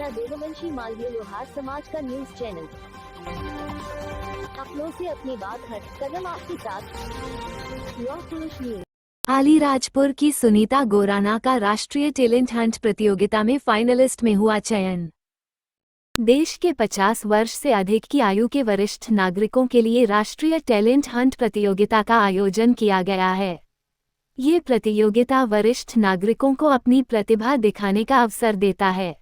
अपना देववंशी मालवीय लोहार समाज का न्यूज चैनल। अपनों से अपनी बात हट, कदम आपके साथ। लौह पुरुष न्यूज। अलीराजपुर की सुनीता गोराना का राष्ट्रीय टैलेंट हंट प्रतियोगिता में फाइनलिस्ट में हुआ चयन। देश के 50 वर्ष से अधिक की आयु के वरिष्ठ नागरिकों के लिए राष्ट्रीय टैलेंट हंट प्रतियोगिता का आयोजन किया गया है। ये प्रतियोगिता वरिष्ठ नागरिकों को अपनी प्रतिभा दिखाने का अवसर देता है,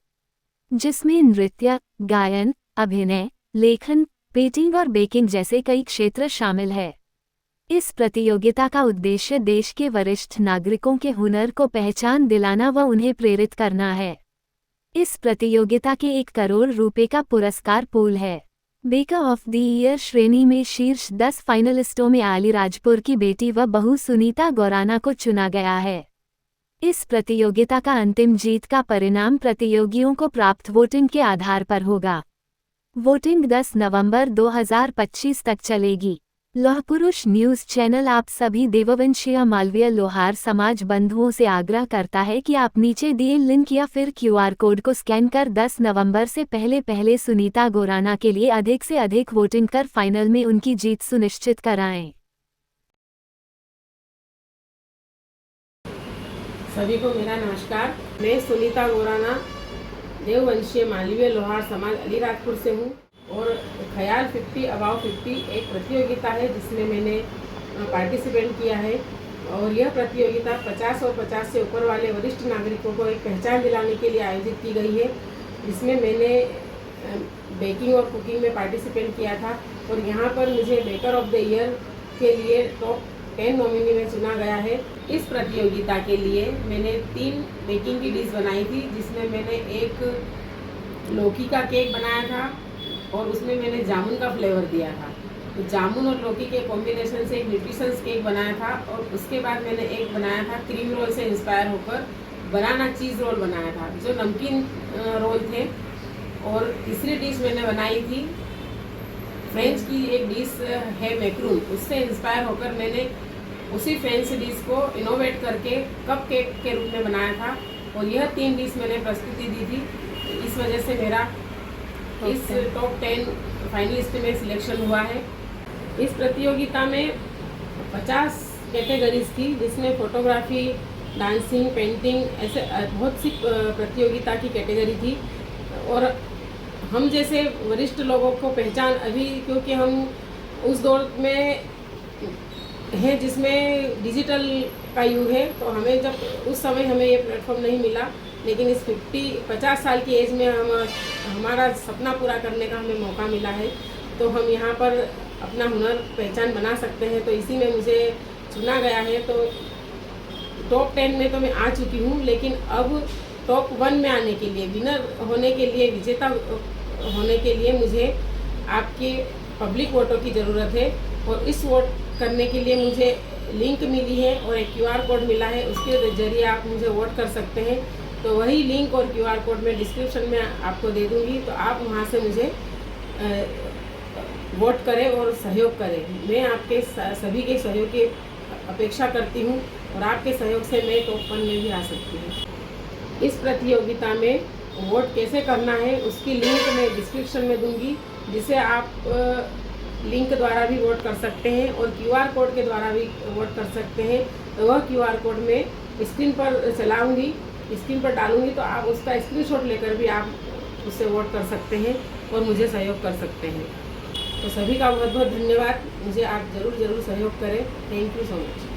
जिसमें नृत्य, गायन, अभिनय, लेखन, पेंटिंग और बेकिंग जैसे कई क्षेत्र शामिल है। इस प्रतियोगिता का उद्देश्य देश के वरिष्ठ नागरिकों के हुनर को पहचान दिलाना व उन्हें प्रेरित करना है। इस प्रतियोगिता के 1 करोड़ रुपए का पुरस्कार पूल है। बेकर ऑफ द ईयर श्रेणी में शीर्ष 10 फाइनलिस्टों में अलीराजपुर की बेटी व बहू सुनीता गोराना को चुना गया है। इस प्रतियोगिता का अंतिम जीत का परिणाम प्रतियोगियों को प्राप्त वोटिंग के आधार पर होगा। वोटिंग 10 नवंबर 2025 तक चलेगी। लौह पुरुष न्यूज चैनल आप सभी देववंशीय मालवीय लोहार समाज बंधुओं से आग्रह करता है कि आप नीचे दिए लिंक या फिर QR कोड को स्कैन कर 10 नवंबर से पहले सुनीता गोराना के लिए अधिक से अधिक वोटिंग कर फाइनल में उनकी जीत सुनिश्चित कराएं। सभी को मेरा नमस्कार। मैं सुनीता गोराना देववंशीय मालवीय लोहार समाज अलीराजपुर से हूँ और ख्याल 50 अबाव 50 एक प्रतियोगिता है जिसमें मैंने पार्टिसिपेट किया है। और यह प्रतियोगिता 50 और 50 से ऊपर वाले वरिष्ठ नागरिकों को एक पहचान दिलाने के लिए आयोजित की गई है, जिसमें मैंने बेकिंग और कुकिंग में पार्टिसिपेट किया था और यहाँ पर मुझे बेकर ऑफ द ईयर के लिए टॉप 10 नॉमिनी में चुना गया है। इस प्रतियोगिता के लिए मैंने 3 बेकिंग की डिश बनाई थी, जिसमें मैंने एक लौकी का केक बनाया था और उसमें मैंने जामुन का फ्लेवर दिया था। तो जामुन और लौकी के कॉम्बिनेशन से एक न्यूट्रिशंस केक बनाया था और उसके बाद मैंने एक बनाया था क्रीम रोल से इंस्पायर होकर बनाना चीज़ रोल बनाया था, जो नमकीन रोल थे। और तीसरी डिश मैंने बनाई थी फ्रेंच की एक डिश है मैक्रून, उससे इंस्पायर होकर मैंने उसी फ्रेंच डिश को इनोवेट करके कप केक के रूप में बनाया था। और यह 3 डिश मैंने प्रस्तुति दी थी। इस वजह से मेरा इस टॉप 10 फाइनलिस्ट में सिलेक्शन हुआ है। इस प्रतियोगिता में 50 कैटेगरीज थी, जिसमें फोटोग्राफी, डांसिंग, पेंटिंग ऐसे बहुत सी प्रतियोगिता की कैटेगरी थी। और हम जैसे वरिष्ठ लोगों को पहचान अभी, क्योंकि हम उस दौर में हैं जिसमें डिजिटल का युग है, तो हमें जब उस समय हमें ये प्लेटफॉर्म नहीं मिला, लेकिन इस 50 साल की एज में हमारा सपना पूरा करने का हमें मौका मिला है। तो हम यहाँ पर अपना हुनर पहचान बना सकते हैं, तो इसी में मुझे चुना गया है। तो टॉप 10 में तो मैं आ चुकी हूँ, लेकिन अब टॉप 1 में आने के लिए, विनर होने के लिए, विजेता होने के लिए मुझे आपके पब्लिक वोटों की ज़रूरत है। और इस वोट करने के लिए मुझे लिंक मिली है और एक QR कोड मिला है, उसके ज़रिए आप मुझे वोट कर सकते हैं। तो वही लिंक और QR कोड मैं डिस्क्रिप्शन में आपको दे दूँगी, तो आप वहाँ से मुझे वोट करें और सहयोग करें। मैं आपके सभी के सहयोग की अपेक्षा करती हूँ और आपके सहयोग से मैं टॉप 1 में भी आ सकती हूँ। इस प्रतियोगिता में वोट कैसे करना है उसकी लिंक मैं डिस्क्रिप्शन में दूँगी, जिसे आप लिंक द्वारा भी वोट कर सकते हैं और QR कोड के द्वारा भी वोट कर सकते हैं। तो वह QR कोड मैं स्क्रीन पर चलाऊँगी, स्क्रीन पर डालूंगी, तो आप उसका स्क्रीनशॉट लेकर भी आप उससे वोट कर सकते हैं और मुझे सहयोग कर सकते हैं। तो सभी का बहुत बहुत धन्यवाद। मुझे आप ज़रूर सहयोग करें। Thank you so much.